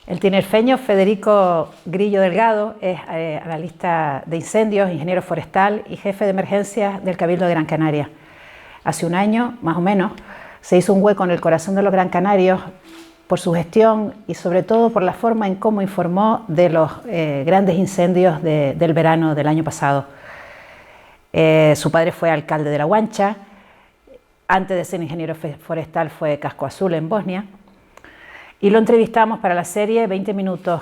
El tinerfeño Federico Grillo Delgado es analista de incendios, ingeniero forestal y jefe de emergencias del Cabildo de Gran Canaria. Hace un año, más o menos, se hizo un hueco en el corazón de los Gran Canarios por su gestión y sobre todo por la forma en cómo informó de los grandes incendios del verano del año pasado. Su padre fue alcalde de La Guancha, antes de ser ingeniero forestal fue Casco Azul en Bosnia, y lo entrevistamos para la serie 20 minutos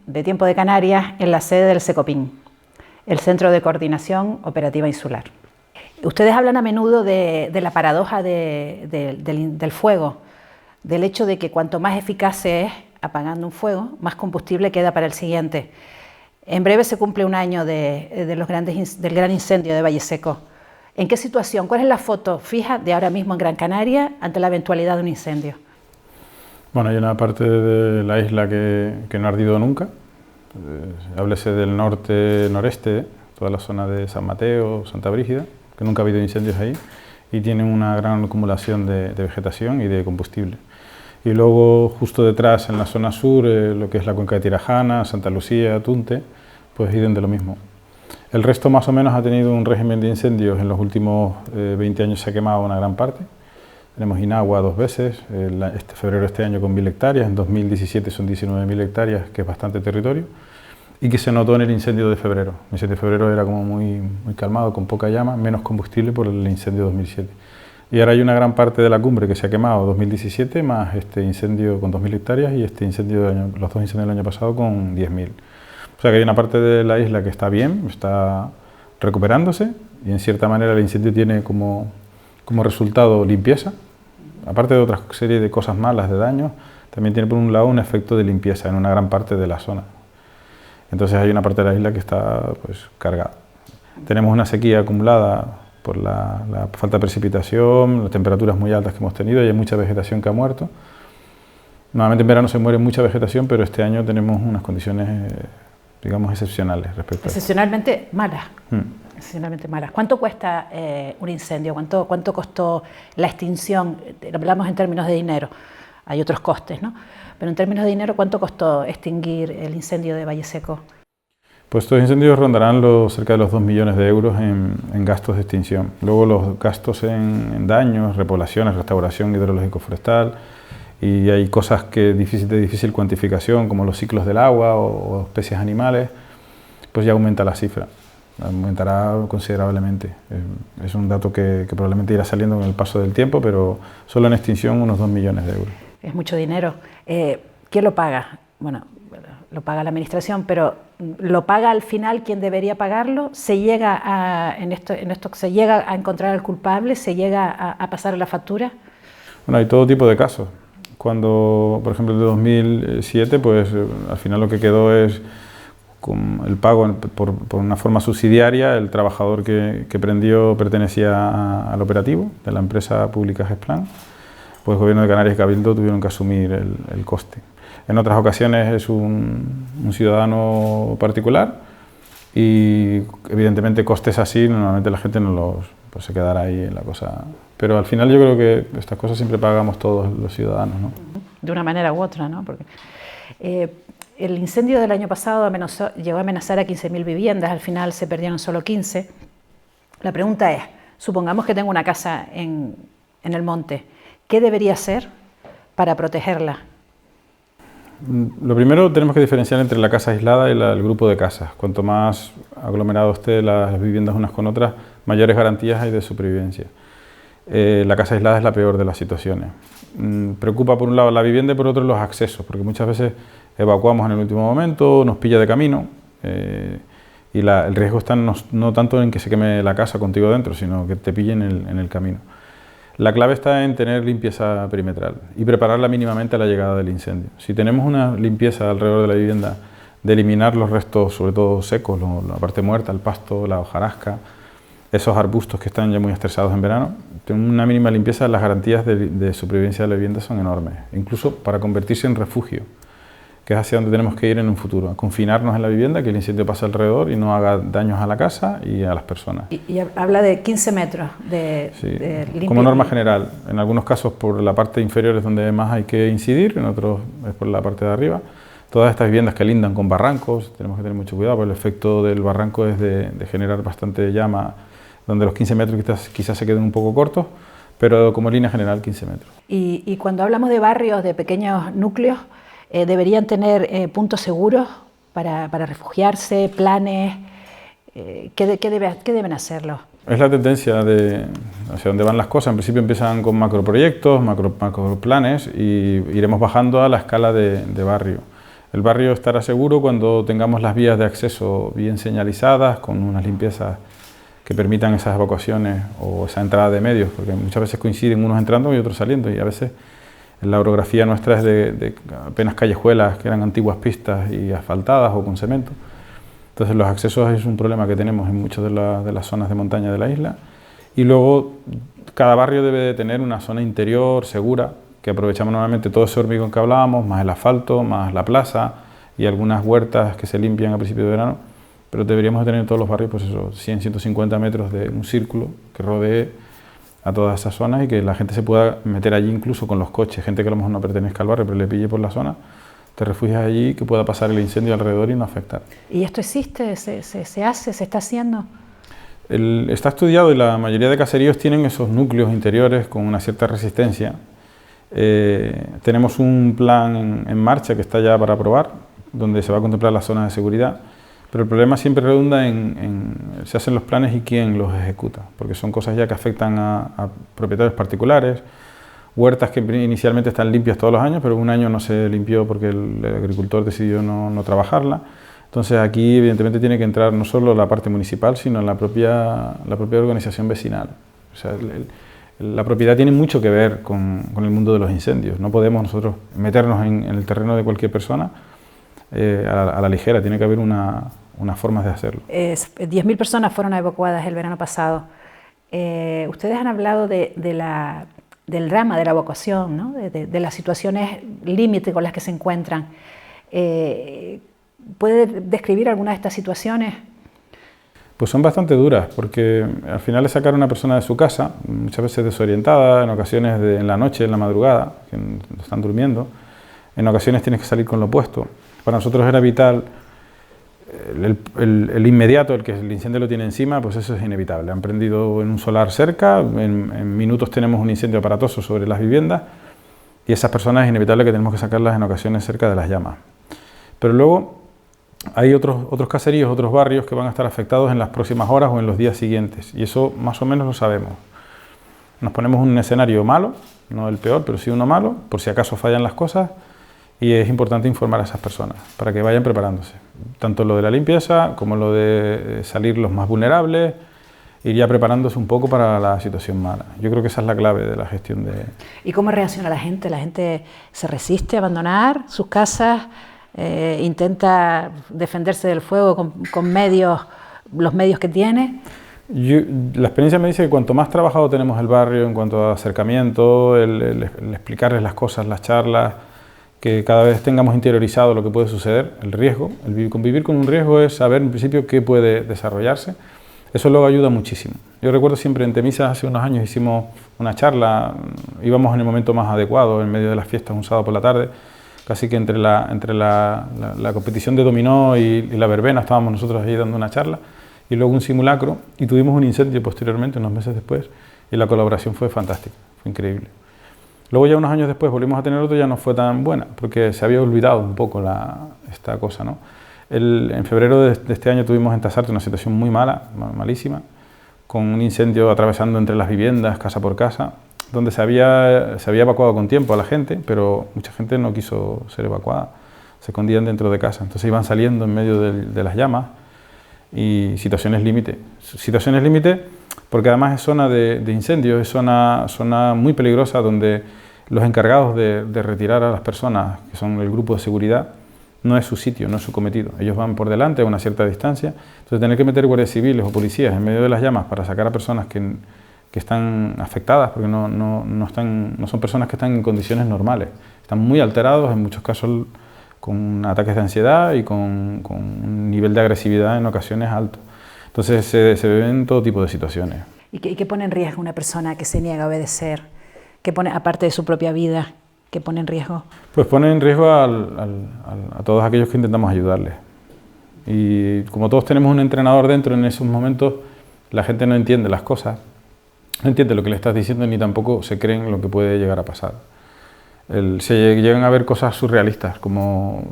de Tiempo de Canarias en la sede del Secopin, el Centro de Coordinación Operativa Insular. Ustedes hablan a menudo de la paradoja del fuego, del hecho de que cuanto más eficaz se es apagando un fuego, más combustible queda para el siguiente. En breve se cumple un año del gran incendio de Valle Seco. ¿En qué situación? ¿Cuál es la foto fija de ahora mismo en Gran Canaria ante la eventualidad de un incendio? Bueno, hay una parte de la isla que no ha ardido nunca. Háblese del norte-noreste, toda la zona de San Mateo, Santa Brígida, que nunca ha habido incendios ahí, y tienen una gran acumulación de vegetación y de combustible. Y luego, justo detrás, en la zona sur, lo que es la cuenca de Tirajana, Santa Lucía, Tunte, pues idem de lo mismo. El resto más o menos ha tenido un régimen de incendios. En los últimos 20 años se ha quemado una gran parte. Tenemos Inagua 2 veces, febrero de este año con 1000 hectáreas, en 2017 son 19.000 hectáreas, que es bastante territorio, y que se notó en el incendio de febrero. El incendio de febrero era como muy calmado, con poca llama, menos combustible por el incendio de 2007. Y ahora hay una gran parte de la cumbre que se ha quemado 2017, más este incendio con 2000 hectáreas y este incendio los dos incendios del año pasado con 10.000. O sea que hay una parte de la isla que está bien, está recuperándose, y en cierta manera el incendio tiene como resultado limpieza. Aparte de otra serie de cosas malas, de daños, también tiene por un lado un efecto de limpieza en una gran parte de la zona. Entonces hay una parte de la isla que está pues cargada. Tenemos una sequía acumulada por la falta de precipitación, las temperaturas muy altas que hemos tenido, y hay mucha vegetación que ha muerto. Normalmente en verano se muere mucha vegetación, pero este año tenemos unas condiciones, digamos, excepcionales respecto a eso. Excepcionalmente malas. Excepcionalmente malas. ¿Cuánto cuesta un incendio? ¿Cuánto costó la extinción? Hablamos en términos de dinero, hay otros costes, ¿no? Pero en términos de dinero, ¿cuánto costó extinguir el incendio de Valle Seco? Pues estos incendios rondarán cerca de los 2 millones de euros en gastos de extinción. Luego los gastos en daños, repoblaciones, restauración hidrológico-forestal, y hay cosas de difícil cuantificación, como los ciclos del agua o especies animales, pues ya aumenta la cifra. Aumentará considerablemente. Es un dato que probablemente irá saliendo con el paso del tiempo, pero solo en extinción unos 2 millones de euros. Es mucho dinero. ¿Quién lo paga? Bueno, lo paga la administración, pero ¿lo paga al final quien debería pagarlo? ¿Se llega se llega a encontrar al culpable? ¿Se llega a pasar la factura? Bueno, hay todo tipo de casos. Cuando, por ejemplo, en 2007, pues al final lo que quedó es con el pago por una forma subsidiaria. El trabajador que prendió pertenecía al operativo de la empresa pública Gesplan, pues el Gobierno de Canarias y Cabildo tuvieron que asumir el coste. En otras ocasiones es un ciudadano particular, y evidentemente costes así normalmente la gente pues se quedará ahí en la cosa. Pero al final yo creo que estas cosas siempre pagamos todos los ciudadanos, ¿no? De una manera u otra, ¿no? Porque el incendio del año pasado llegó a amenazar a 15.000 viviendas, al final se perdieron solo 15. La pregunta es, supongamos que tengo una casa en el monte, ¿qué debería hacer para protegerla? Lo primero, tenemos que diferenciar entre la casa aislada y el grupo de casas. Cuanto más aglomerado esté las viviendas unas con otras, mayores garantías hay de supervivencia. La casa aislada es la peor de las situaciones. Preocupa por un lado la vivienda y por otro los accesos, porque muchas veces evacuamos en el último momento, nos pilla de camino, y el riesgo está no tanto en que se queme la casa contigo dentro, sino que te pillen en el camino. La clave está en tener limpieza perimetral y prepararla mínimamente a la llegada del incendio. Si tenemos una limpieza alrededor de la vivienda, de eliminar los restos, sobre todo secos, la parte muerta, el pasto, la hojarasca, esos arbustos que están ya muy estresados en verano, tener una mínima limpieza, las garantías de supervivencia de la vivienda son enormes, incluso para convertirse en refugio, que es hacia donde tenemos que ir en un futuro, a confinarnos en la vivienda, que el incendio pase alrededor y no haga daños a la casa y a las personas. Y habla de 15 metros de limpia. Como norma general, en algunos casos por la parte inferior es donde más hay que incidir, en otros es por la parte de arriba, Todas estas viviendas que lindan con barrancos, tenemos que tener mucho cuidado, porque el efecto del barranco es de generar bastante llama, donde los 15 metros quizás se queden un poco cortos, pero como línea general 15 metros. Y cuando hablamos de barrios, de pequeños núcleos, ¿deberían tener puntos seguros para refugiarse, planes? ¿Qué deben hacerlo? Es la tendencia hacia dónde van las cosas. En principio empiezan con macroproyectos, macroplanes y iremos bajando a la escala de barrio. El barrio estará seguro cuando tengamos las vías de acceso bien señalizadas, con unas limpiezas que permitan esas evacuaciones o esa entrada de medios, porque muchas veces coinciden unos entrando y otros saliendo, y a veces la orografía nuestra es de apenas callejuelas que eran antiguas pistas y asfaltadas o con cemento. Entonces los accesos es un problema que tenemos en muchas de las zonas de montaña de la isla. Y luego cada barrio debe de tener una zona interior segura, que aprovechamos normalmente todo ese hormigón que hablábamos, más el asfalto, más la plaza y algunas huertas que se limpian a principios de verano. Pero deberíamos de tener en todos los barrios pues eso, 100, 150 metros de un círculo que rodee a todas esas zonas y que la gente se pueda meter allí incluso con los coches, gente que a lo mejor no pertenezca al barrio pero le pille por la zona, te refugias allí, que pueda pasar el incendio alrededor y no afectar. ¿Y esto existe? ¿Se hace? ¿Se está haciendo? Está estudiado y la mayoría de caseríos tienen esos núcleos interiores con una cierta resistencia. Tenemos un plan en marcha que está ya para aprobar, donde se va a contemplar las zonas de seguridad, pero el problema siempre redunda en se hacen los planes y quién los ejecuta, porque son cosas ya que afectan a propietarios particulares, huertas que inicialmente están limpias todos los años, pero un año no se limpió porque el agricultor decidió no trabajarla. Entonces aquí evidentemente tiene que entrar no solo la parte municipal, sino la propia organización vecinal. O sea, la propiedad tiene mucho que ver con el mundo de los incendios. No podemos nosotros meternos en el terreno de cualquier persona a la ligera, tiene que haber unas formas de hacerlo. 10.000 personas fueron evacuadas el verano pasado. Ustedes han hablado del drama de la evacuación, ¿no? de las situaciones límite con las que se encuentran. ¿Puede describir alguna de estas situaciones? Pues son bastante duras, porque al final es sacar a una persona de su casa, muchas veces desorientada, en ocasiones en la noche, en la madrugada, que están durmiendo, en ocasiones tienes que salir con lo opuesto. Para nosotros era vital el inmediato, el que el incendio lo tiene encima, pues eso es inevitable. Han prendido en un solar cerca, en minutos tenemos un incendio aparatoso sobre las viviendas y esas personas es inevitable que tenemos que sacarlas en ocasiones cerca de las llamas. Pero luego hay otros caseríos, otros barrios que van a estar afectados en las próximas horas o en los días siguientes y eso más o menos lo sabemos. Nos ponemos un escenario malo, no el peor, pero sí uno malo, por si acaso fallan las cosas. Y es importante informar a esas personas para que vayan preparándose, tanto lo de la limpieza como lo de salir los más vulnerables, ir ya preparándose un poco para la situación mala. Yo creo que esa es la clave de la gestión de... ¿Y cómo reacciona la gente? ¿La gente se resiste a abandonar sus casas? ¿Intenta defenderse del fuego con los medios que tiene? La experiencia me dice que cuanto más trabajado tenemos el barrio en cuanto a acercamiento, el explicarles las cosas, las charlas, que cada vez tengamos interiorizado lo que puede suceder, el riesgo, el convivir con un riesgo es saber en principio qué puede desarrollarse, eso luego ayuda muchísimo. Yo recuerdo siempre en Temisa hace unos años hicimos una charla, íbamos en el momento más adecuado, en medio de las fiestas un sábado por la tarde, casi que entre la competición de dominó y la verbena estábamos nosotros ahí dando una charla y luego un simulacro y tuvimos un incendio posteriormente, unos meses después, y la colaboración fue fantástica, fue increíble. Luego ya unos años después volvimos a tener otro, ya no fue tan buena, porque se había olvidado un poco esta cosa, ¿no? En febrero de este año tuvimos en Tasarte una situación muy mala, malísima, con un incendio atravesando entre las viviendas, casa por casa, donde se había evacuado con tiempo a la gente, pero mucha gente no quiso ser evacuada, se escondían dentro de casa, entonces iban saliendo en medio de las llamas y situaciones límite. Situaciones límite porque además es zona de incendio, es zona muy peligrosa donde los encargados de retirar a las personas, que son el grupo de seguridad, no es su sitio, no es su cometido. Ellos van por delante a una cierta distancia, entonces tener que meter guardias civiles o policías en medio de las llamas para sacar a personas que están afectadas, porque no son personas que están en condiciones normales, están muy alterados, en muchos casos con ataques de ansiedad y con un nivel de agresividad en ocasiones alto. Entonces se ven todo tipo de situaciones. ¿Y qué pone en riesgo una persona que se niega a obedecer? ¿Qué pone, aparte de su propia vida? que pone en riesgo? Pues pone en riesgo a todos aquellos que intentamos ayudarles. Y como todos tenemos un entrenador dentro, en esos momentos la gente no entiende las cosas, no entiende lo que le estás diciendo ni tampoco se creen lo que puede llegar a pasar. Se llegan a ver cosas surrealistas, como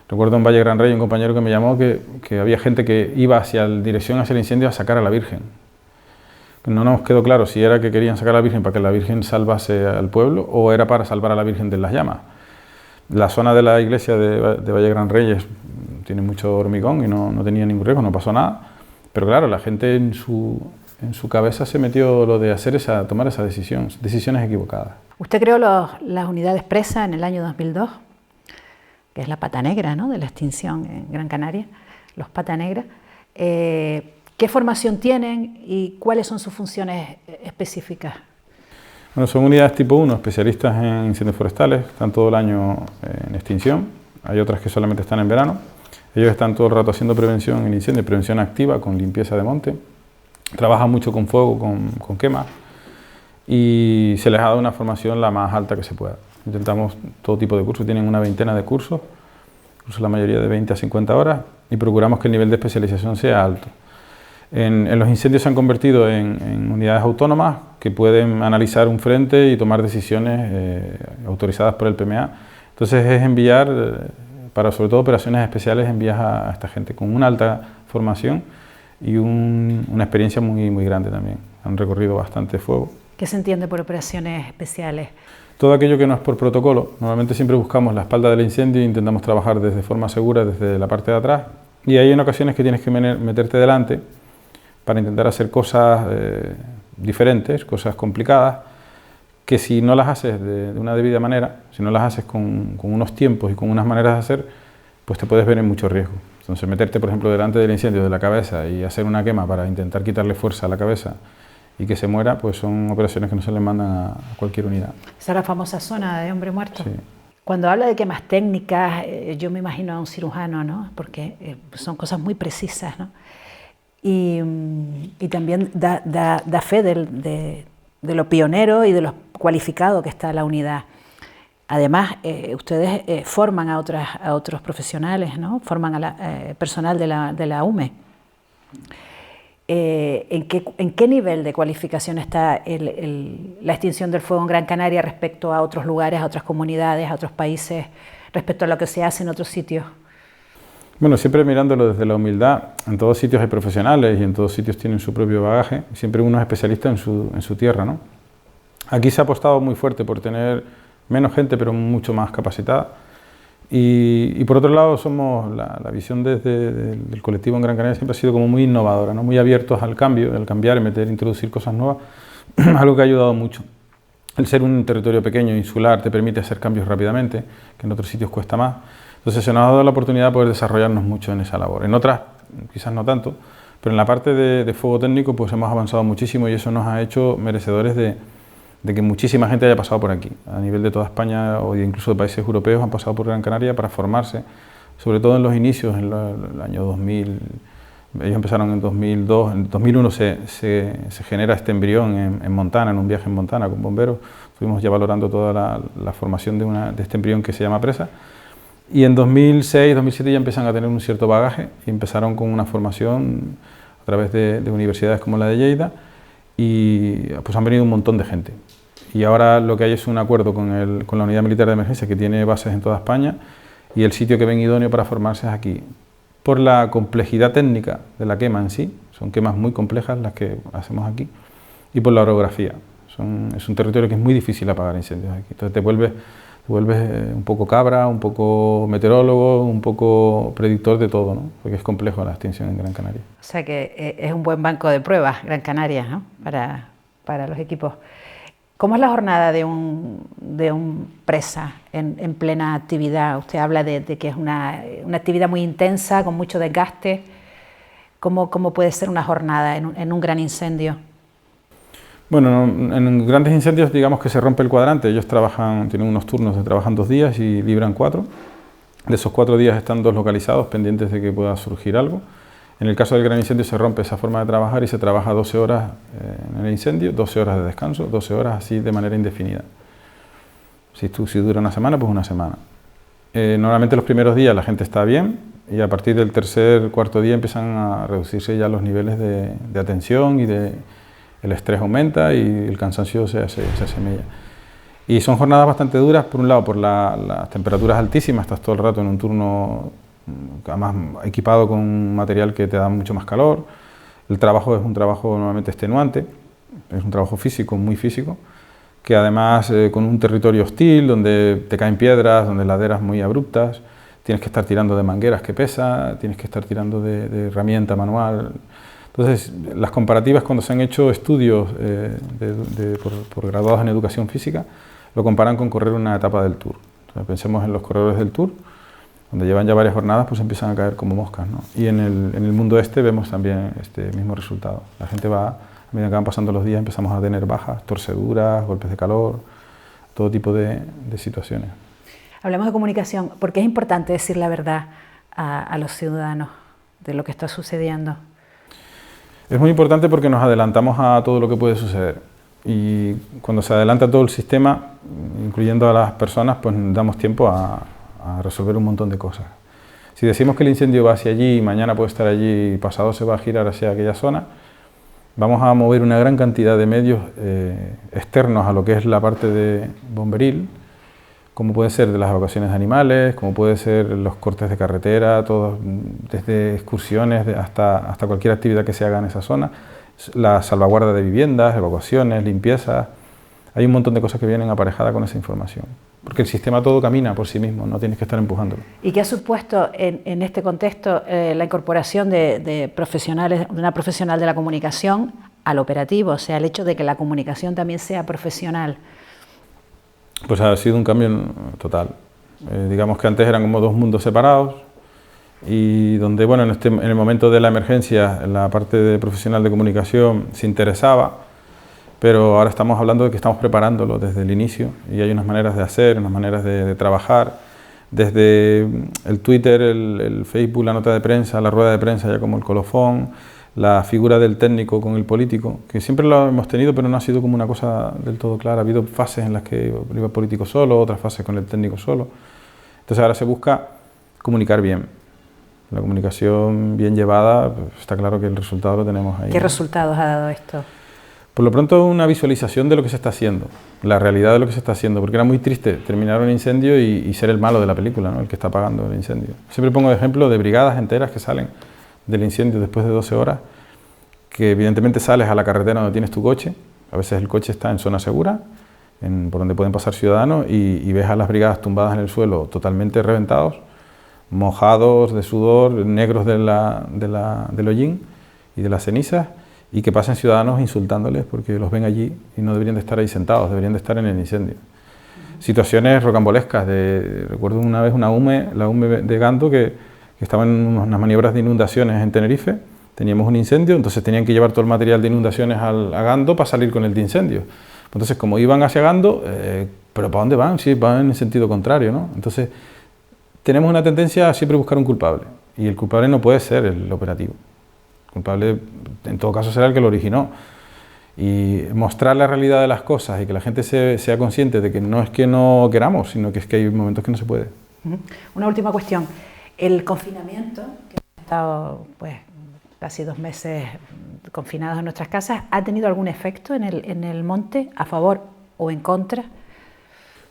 recuerdo en Valle Gran Rey un compañero que me llamó que había gente que iba dirección hacia el incendio a sacar a la Virgen. No nos quedó claro si era que querían sacar a la Virgen para que la Virgen salvase al pueblo o era para salvar a la Virgen de las llamas. La zona de la iglesia de Valle Gran Reyes tiene mucho hormigón y no tenía ningún riesgo, no pasó nada. Pero claro, la gente en su cabeza se metió lo de tomar esa decisión, decisiones equivocadas. Usted creó las unidades presas en el año 2002, que es la pata negra, ¿no?, de la extinción en Gran Canaria, los pata negra. ¿Qué formación tienen y cuáles son sus funciones específicas? Bueno, son unidades tipo 1, especialistas en incendios forestales, están todo el año en extinción, hay otras que solamente están en verano. Ellos están todo el rato haciendo prevención en incendio, prevención activa con limpieza de monte, trabajan mucho con fuego, con quemas y se les ha dado una formación la más alta que se pueda. Intentamos todo tipo de cursos, tienen una veintena de cursos, la mayoría de 20 a 50 horas y procuramos que el nivel de especialización sea alto. En los incendios se han convertido en unidades autónomas que pueden analizar un frente y tomar decisiones autorizadas por el PMA. Entonces es enviar, para sobre todo operaciones especiales, envías a esta gente con una alta formación y una experiencia muy grande también. Han recorrido bastante fuego. ¿Qué se entiende por operaciones especiales? Todo aquello que no es por protocolo. Normalmente siempre buscamos la espalda del incendio e intentamos trabajar desde forma segura, desde la parte de atrás. Y hay en ocasiones que tienes que meterte delante para intentar hacer cosas diferentes, cosas complicadas, que si no las haces de una debida manera, si no las haces con unos tiempos y con unas maneras de hacer, pues te puedes ver en mucho riesgo. Entonces meterte, por ejemplo, delante del incendio de la cabeza y hacer una quema para intentar quitarle fuerza a la cabeza y que se muera, pues son operaciones que no se le mandan a cualquier unidad. Esa es la famosa zona de hombre muerto. Sí. Cuando habla de quemas técnicas, yo me imagino a un cirujano, ¿no?, porque son cosas muy precisas, ¿no? Y también da fe de lo pionero y de lo cualificado que está la unidad. Además, ustedes forman a otros profesionales, ¿no?, forman a personal de la UME. ¿En qué nivel de cualificación está la extinción del fuego en Gran Canaria respecto a otros lugares, a otras comunidades, a otros países, respecto a lo que se hace en otros sitios? Bueno, siempre mirándolo desde la humildad, en todos sitios hay profesionales y en todos sitios tienen su propio bagaje, siempre uno es especialista en su tierra, ¿no? Aquí se ha apostado muy fuerte por tener menos gente pero mucho más capacitada y por otro lado somos la visión del colectivo en Gran Canaria siempre ha sido como muy innovadora, ¿no?, muy abiertos al cambio, al cambiar, introducir cosas nuevas, algo que ha ayudado mucho. El ser un territorio pequeño, insular, te permite hacer cambios rápidamente, que en otros sitios cuesta más. Entonces se nos ha dado la oportunidad de poder desarrollarnos mucho en esa labor. En otras, quizás no tanto, pero en la parte de fuego técnico pues hemos avanzado muchísimo y eso nos ha hecho merecedores de que muchísima gente haya pasado por aquí. A nivel de toda España o incluso de países europeos han pasado por Gran Canaria para formarse, sobre todo en los inicios, en el año 2000. Ellos empezaron en 2002, en 2001 se genera este embrión en Montana, en un viaje en Montana con bomberos. Estuvimos ya valorando toda la formación de este embrión que se llama presa. Y en 2006, 2007 ya empiezan a tener un cierto bagaje y empezaron con una formación a través de universidades como la de Lleida y pues han venido un montón de gente. Y ahora lo que hay es un acuerdo con la Unidad Militar de Emergencia que tiene bases en toda España y el sitio que ven idóneo para formarse es aquí. Por la complejidad técnica de la quema en sí, son quemas muy complejas las que hacemos aquí, y por la orografía. Es un territorio que es muy difícil apagar incendios aquí. Entonces te vuelves un poco cabra, un poco meteorólogo, un poco predictor de todo, ¿no? Porque es complejo la extinción en Gran Canaria. O sea que es un buen banco de pruebas, Gran Canaria, ¿no?, para los equipos. ¿Cómo es la jornada de un presa en plena actividad? Usted habla de que es una actividad muy intensa, con mucho desgaste. ¿Cómo puede ser una jornada en un gran incendio? Bueno, en grandes incendios digamos que se rompe el cuadrante. Ellos tienen unos turnos, trabajan 2 días y libran 4. De esos 4 días están 2 localizados, pendientes de que pueda surgir algo. En el caso del gran incendio se rompe esa forma de trabajar y se trabaja 12 horas en el incendio, 12 horas de descanso, 12 horas así de manera indefinida. Si dura una semana, pues una semana. Normalmente los primeros días la gente está bien y a partir del tercer, cuarto día empiezan a reducirse ya los niveles de atención y el estrés aumenta y el cansancio se asemilla. Y son jornadas bastante duras, por un lado por las temperaturas altísimas, estás todo el rato en un turno, además equipado con material que te da mucho más calor. El trabajo es un trabajo normalmente extenuante, es un trabajo físico, muy físico, que además con un territorio hostil, donde te caen piedras, donde laderas muy abruptas, tienes que estar tirando de mangueras que pesa, tienes que estar tirando de herramienta manual. Entonces, las comparativas cuando se han hecho estudios por graduados en educación física, lo comparan con correr una etapa del Tour. Entonces, pensemos en los corredores del Tour, donde llevan ya varias jornadas, pues empiezan a caer como moscas, ¿no? Y en el mundo vemos también este mismo resultado. La gente va, a medida que van pasando los días, empezamos a tener bajas, torceduras, golpes de calor, todo tipo de situaciones. Hablamos de comunicación. ¿Por qué es importante decir la verdad a los ciudadanos de lo que está sucediendo? Es muy importante porque nos adelantamos a todo lo que puede suceder. Y cuando se adelanta todo el sistema, incluyendo a las personas, pues damos tiempo a resolver un montón de cosas. Si decimos que el incendio va hacia allí, mañana puede estar allí y pasado se va a girar hacia aquella zona, vamos a mover una gran cantidad de medios externos a lo que es la parte de bomberil, como puede ser de las evacuaciones de animales, como puede ser los cortes de carretera, todos, desde excursiones hasta cualquier actividad que se haga en esa zona, la salvaguarda de viviendas, evacuaciones, limpieza. Hay un montón de cosas que vienen aparejadas con esa información, porque el sistema todo camina por sí mismo, no tienes que estar empujándolo. ¿Y qué ha supuesto en este contexto la incorporación de profesionales, de una profesional de la comunicación al operativo, o sea, el hecho de que la comunicación también sea profesional? Pues ha sido un cambio total. Digamos que antes eran como dos mundos separados y donde, bueno, en el momento de la emergencia, la parte de profesional de comunicación se interesaba, pero ahora estamos hablando de que estamos preparándolo desde el inicio y hay unas maneras de hacer, unas maneras de trabajar, desde el Twitter, el Facebook, la nota de prensa, la rueda de prensa ya como el colofón, la figura del técnico con el político, que siempre lo hemos tenido, pero no ha sido como una cosa del todo clara. Ha habido fases en las que iba el político solo, otras fases con el técnico solo. Entonces ahora se busca comunicar bien. La comunicación bien llevada, pues está claro que el resultado lo tenemos ahí. ¿Qué resultados ha dado esto? Por lo pronto una visualización de lo que se está haciendo, la realidad de lo que se está haciendo, porque era muy triste terminar un incendio y ser el malo de la película, ¿no? El que está apagando el incendio. Siempre pongo de ejemplo de brigadas enteras que salen del incendio después de 12 horas, que evidentemente sales a la carretera donde tienes tu coche, a veces el coche está en zona segura, por donde pueden pasar ciudadanos, y ves a las brigadas tumbadas en el suelo totalmente reventados, mojados de sudor, negros del hollín y de las cenizas, y que pasen ciudadanos insultándoles porque los ven allí y no deberían de estar ahí sentados, deberían de estar en el incendio. Situaciones rocambolescas, recuerdo una vez la UME de Gando que estaban en unas maniobras de inundaciones en Tenerife, teníamos un incendio, entonces tenían que llevar todo el material de inundaciones a Gando para salir con el de incendio. Entonces, como iban hacia Gando, ¿pero para dónde van? Sí, van en el sentido contrario, ¿no? Entonces, tenemos una tendencia a siempre buscar un culpable, y el culpable no puede ser el operativo. El culpable, en todo caso, será el que lo originó. Y mostrar la realidad de las cosas y que la gente sea consciente de que no es que no queramos, sino que es que hay momentos que no se puede. Una última cuestión. El confinamiento, que hemos estado pues, casi 2 meses confinados en nuestras casas, ¿ha tenido algún efecto en el monte, a favor o en contra?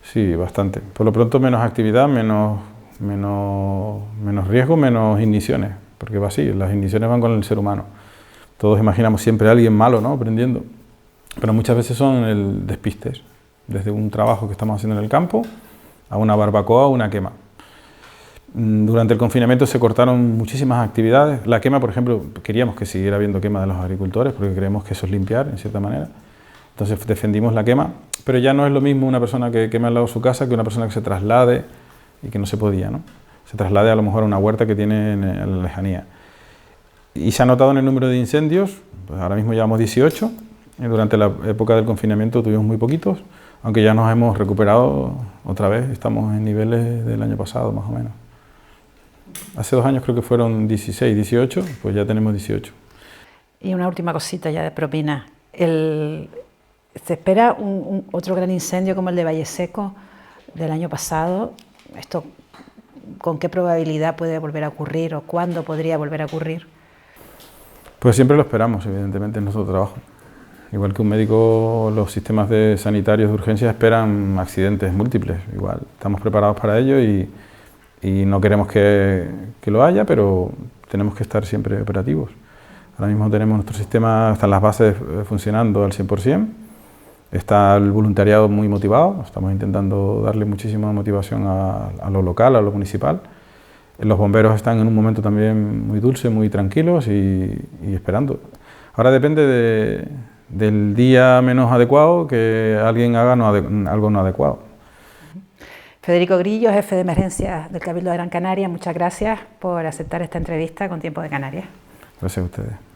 Sí, bastante. Por lo pronto menos actividad, menos riesgo, menos igniciones, porque va así, las igniciones van con el ser humano. Todos imaginamos siempre a alguien malo, ¿no?, prendiendo, pero muchas veces son el despistes, desde un trabajo que estamos haciendo en el campo a una barbacoa o una quema. Durante el confinamiento se cortaron muchísimas actividades. La quema, por ejemplo, queríamos que siguiera habiendo quema de los agricultores porque creemos que eso es limpiar, en cierta manera. Entonces defendimos la quema, pero ya no es lo mismo una persona que quema al lado de su casa que una persona que se traslade, y que no se podía, ¿no? Se traslade a lo mejor a una huerta que tiene en la lejanía. Y se ha notado en el número de incendios, pues ahora mismo llevamos 18, y durante la época del confinamiento tuvimos muy poquitos, aunque ya nos hemos recuperado otra vez, estamos en niveles del año pasado más o menos. Hace 2 años creo que fueron 16, 18, pues ya tenemos 18. Y una última cosita ya de propina. ¿Se espera otro gran incendio como el de Valle Seco del año pasado, ¿esto con qué probabilidad puede volver a ocurrir o cuándo podría volver a ocurrir? Pues siempre lo esperamos, evidentemente, en nuestro trabajo. Igual que un médico, los sistemas sanitarios de urgencia esperan accidentes múltiples. Igual, estamos preparados para ello y no queremos que lo haya, pero tenemos que estar siempre operativos. Ahora mismo tenemos nuestro sistema, están las bases funcionando al 100%, está el voluntariado muy motivado, estamos intentando darle muchísima motivación a lo local, a lo municipal. Los bomberos están en un momento también muy dulce, muy tranquilos y esperando. Ahora depende del día menos adecuado que alguien haga algo no adecuado. Federico Grillo, jefe de emergencias del Cabildo de Gran Canaria, muchas gracias por aceptar esta entrevista con Tiempo de Canarias. Gracias a ustedes.